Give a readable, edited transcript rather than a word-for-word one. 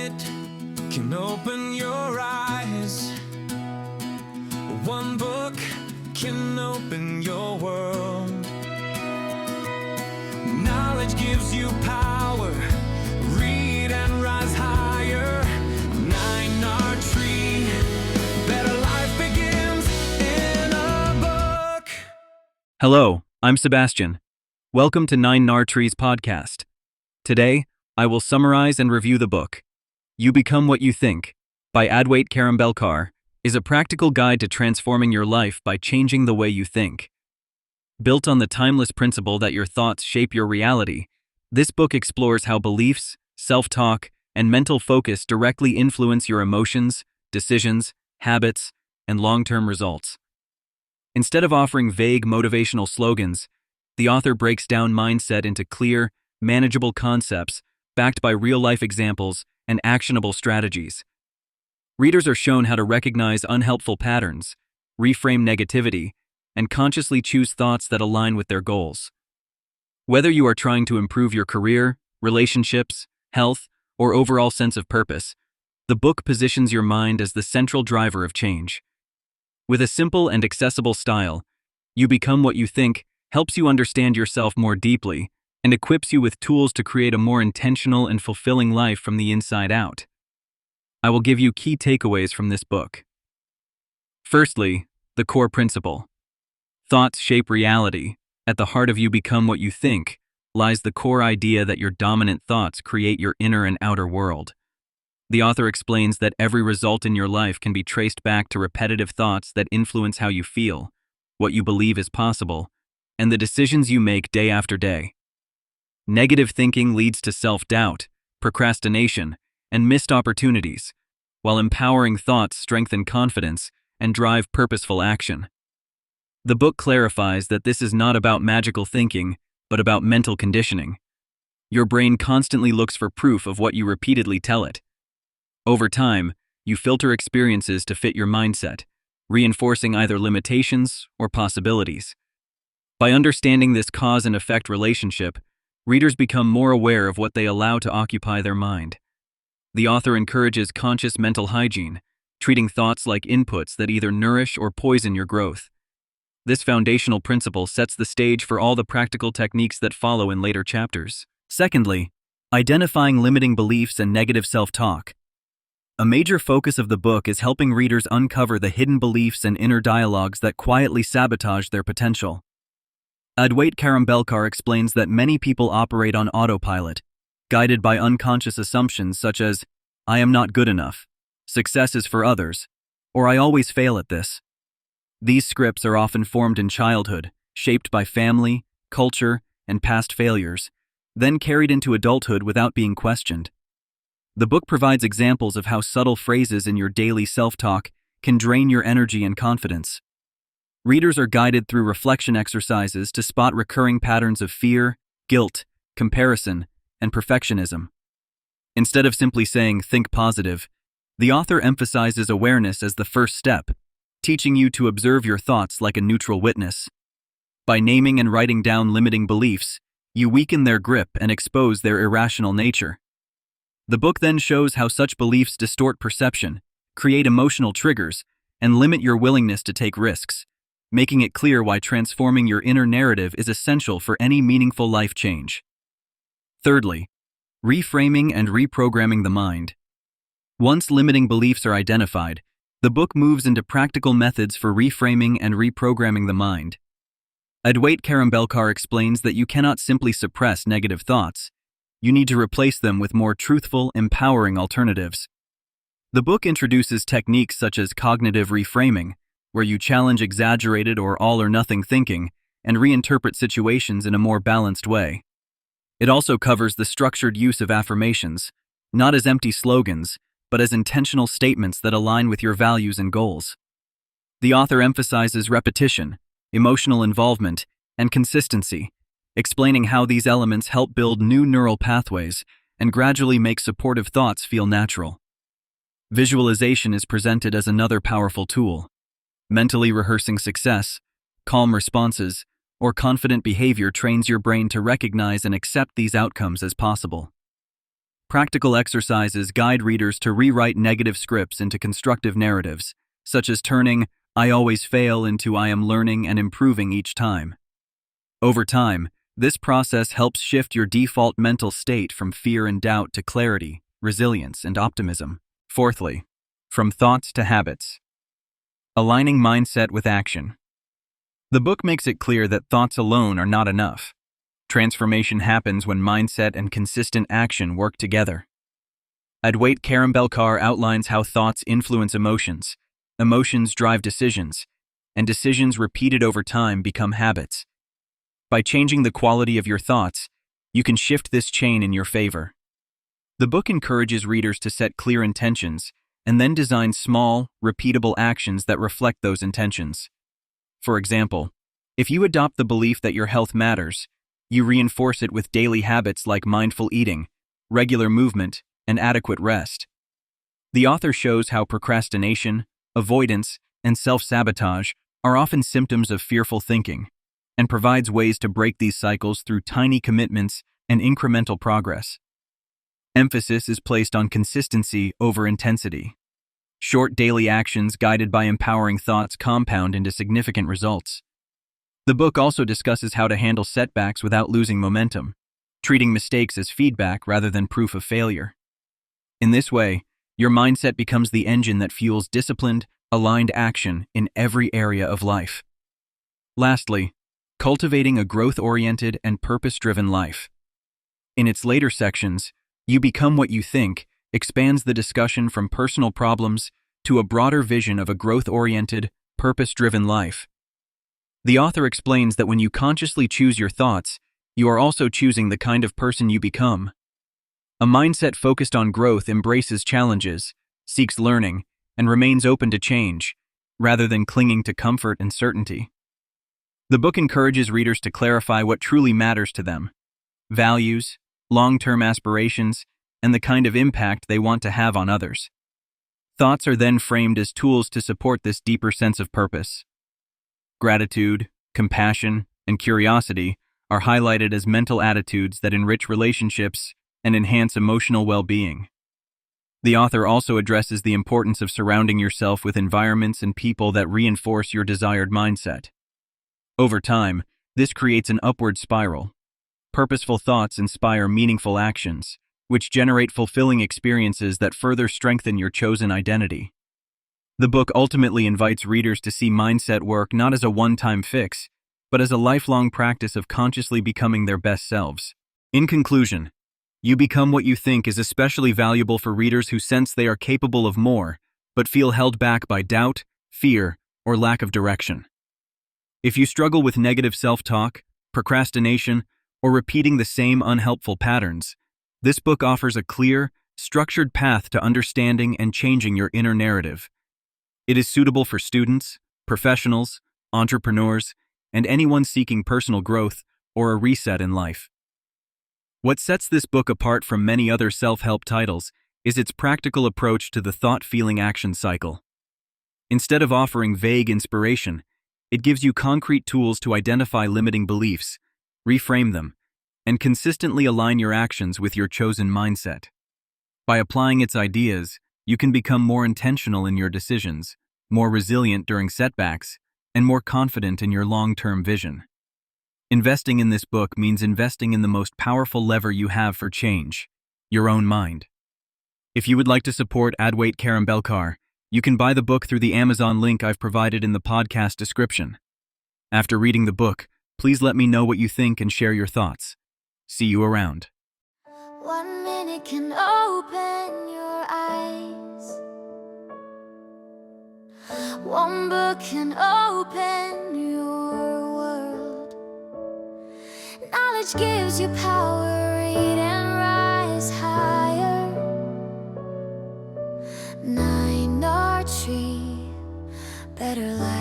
minute can open your eyes. One book can open your world. Knowledge gives you power. Read and rise higher. 9R Tree. Better life begins in a book. Hello, I'm Sebastian. Welcome to 9R Tree's podcast. Today, I will summarize and review the book, You Become What You Think, by Adwait Karambelkar, is a practical guide to transforming your life by changing the way you think. Built on the timeless principle that your thoughts shape your reality, this book explores how beliefs, self-talk, and mental focus directly influence your emotions, decisions, habits, and long-term results. Instead of offering vague motivational slogans, the author breaks down mindset into clear, manageable concepts backed by real-life examples and actionable strategies. Readers are shown how to recognize unhelpful patterns, reframe negativity, and consciously choose thoughts that align with their goals. Whether you are trying to improve your career, relationships, health, or overall sense of purpose, the book positions your mind as the central driver of change. With a simple and accessible style, You Become What You Think helps you understand yourself more deeply and equips you with tools to create a more intentional and fulfilling life from the inside out. I will give you key takeaways from this book. Firstly, the core principle. Thoughts shape reality. At the heart of You Become What You Think lies the core idea that your dominant thoughts create your inner and outer world. The author explains that every result in your life can be traced back to repetitive thoughts that influence how you feel, what you believe is possible, and the decisions you make day after day. Negative thinking leads to self-doubt, procrastination, and missed opportunities, while empowering thoughts strengthen confidence and drive purposeful action. The book clarifies that this is not about magical thinking, but about mental conditioning. Your brain constantly looks for proof of what you repeatedly tell it. Over time, you filter experiences to fit your mindset, reinforcing either limitations or possibilities. By understanding this cause and effect relationship, readers become more aware of what they allow to occupy their mind. The author encourages conscious mental hygiene, treating thoughts like inputs that either nourish or poison your growth. This foundational principle sets the stage for all the practical techniques that follow in later chapters. Secondly, identifying limiting beliefs and negative self-talk. A major focus of the book is helping readers uncover the hidden beliefs and inner dialogues that quietly sabotage their potential. Adwait Karambelkar explains that many people operate on autopilot, guided by unconscious assumptions such as, I am not good enough, success is for others, or I always fail at this. These scripts are often formed in childhood, shaped by family, culture, and past failures, then carried into adulthood without being questioned. The book provides examples of how subtle phrases in your daily self-talk can drain your energy and confidence. Readers are guided through reflection exercises to spot recurring patterns of fear, guilt, comparison, and perfectionism. Instead of simply saying, think positive, the author emphasizes awareness as the first step, teaching you to observe your thoughts like a neutral witness. By naming and writing down limiting beliefs, you weaken their grip and expose their irrational nature. The book then shows how such beliefs distort perception, create emotional triggers, and limit your willingness to take risks, making it clear why transforming your inner narrative is essential for any meaningful life change. Thirdly, reframing and reprogramming the mind. Once limiting beliefs are identified, the book moves into practical methods for reframing and reprogramming the mind. Adwait Karambelkar explains that you cannot simply suppress negative thoughts. You need to replace them with more truthful, empowering alternatives. The book introduces techniques such as cognitive reframing, where you challenge exaggerated or all-or-nothing thinking and reinterpret situations in a more balanced way. It also covers the structured use of affirmations, not as empty slogans, but as intentional statements that align with your values and goals. The author emphasizes repetition, emotional involvement, and consistency, explaining how these elements help build new neural pathways and gradually make supportive thoughts feel natural. Visualization is presented as another powerful tool. Mentally rehearsing success, calm responses, or confident behavior trains your brain to recognize and accept these outcomes as possible. Practical exercises guide readers to rewrite negative scripts into constructive narratives, such as turning "I always fail" into "I am learning and improving each time." Over time, this process helps shift your default mental state from fear and doubt to clarity, resilience, and optimism. Fourthly, from thoughts to habits. Aligning mindset with action. The book makes it clear that thoughts alone are not enough. Transformation happens when mindset and consistent action work together. Adwait Karambelkar outlines how thoughts influence emotions, emotions drive decisions, and decisions repeated over time become habits. By changing the quality of your thoughts, you can shift this chain in your favor. The book encourages readers to set clear intentions and then design small, repeatable actions that reflect those intentions. For example, if you adopt the belief that your health matters, you reinforce it with daily habits like mindful eating, regular movement, and adequate rest. The author shows how procrastination, avoidance, and self-sabotage are often symptoms of fearful thinking, and provides ways to break these cycles through tiny commitments and incremental progress. Emphasis is placed on consistency over intensity. Short daily actions guided by empowering thoughts compound into significant results. The book also discusses how to handle setbacks without losing momentum, treating mistakes as feedback rather than proof of failure. In this way, your mindset becomes the engine that fuels disciplined, aligned action in every area of life. Lastly, cultivating a growth-oriented and purpose-driven life. In its later sections, You Become What You Think expands the discussion from personal problems to a broader vision of a growth-oriented, purpose-driven life. The author explains that when you consciously choose your thoughts, you are also choosing the kind of person you become. A mindset focused on growth embraces challenges, seeks learning, and remains open to change, rather than clinging to comfort and certainty. The book encourages readers to clarify what truly matters to them: values, long-term aspirations, and the kind of impact they want to have on others. Thoughts are then framed as tools to support this deeper sense of purpose. Gratitude, compassion, and curiosity are highlighted as mental attitudes that enrich relationships and enhance emotional well-being. The author also addresses the importance of surrounding yourself with environments and people that reinforce your desired mindset. Over time, this creates an upward spiral. Purposeful thoughts inspire meaningful actions, which generate fulfilling experiences that further strengthen your chosen identity. The book ultimately invites readers to see mindset work not as a one-time fix, but as a lifelong practice of consciously becoming their best selves. In conclusion, You Become What You Think is especially valuable for readers who sense they are capable of more, but feel held back by doubt, fear, or lack of direction. If you struggle with negative self-talk, procrastination, or repeating the same unhelpful patterns, this book offers a clear, structured path to understanding and changing your inner narrative. It is suitable for students, professionals, entrepreneurs, and anyone seeking personal growth or a reset in life. What sets this book apart from many other self-help titles is its practical approach to the thought-feeling-action cycle. Instead of offering vague inspiration, it gives you concrete tools to identify limiting beliefs, reframe them, and consistently align your actions with your chosen mindset. By applying its ideas, you can become more intentional in your decisions, more resilient during setbacks, and more confident in your long-term vision. Investing in this book means investing in the most powerful lever you have for change: your own mind. If you would like to support Adwait Karambelkar, you can buy the book through the Amazon link I've provided in the podcast description. After reading the book, please let me know what you think and share your thoughts. See you around. 1 minute can open your eyes. 1 book can open your world. Knowledge gives you power, read and rise higher. 9 or tree, better life.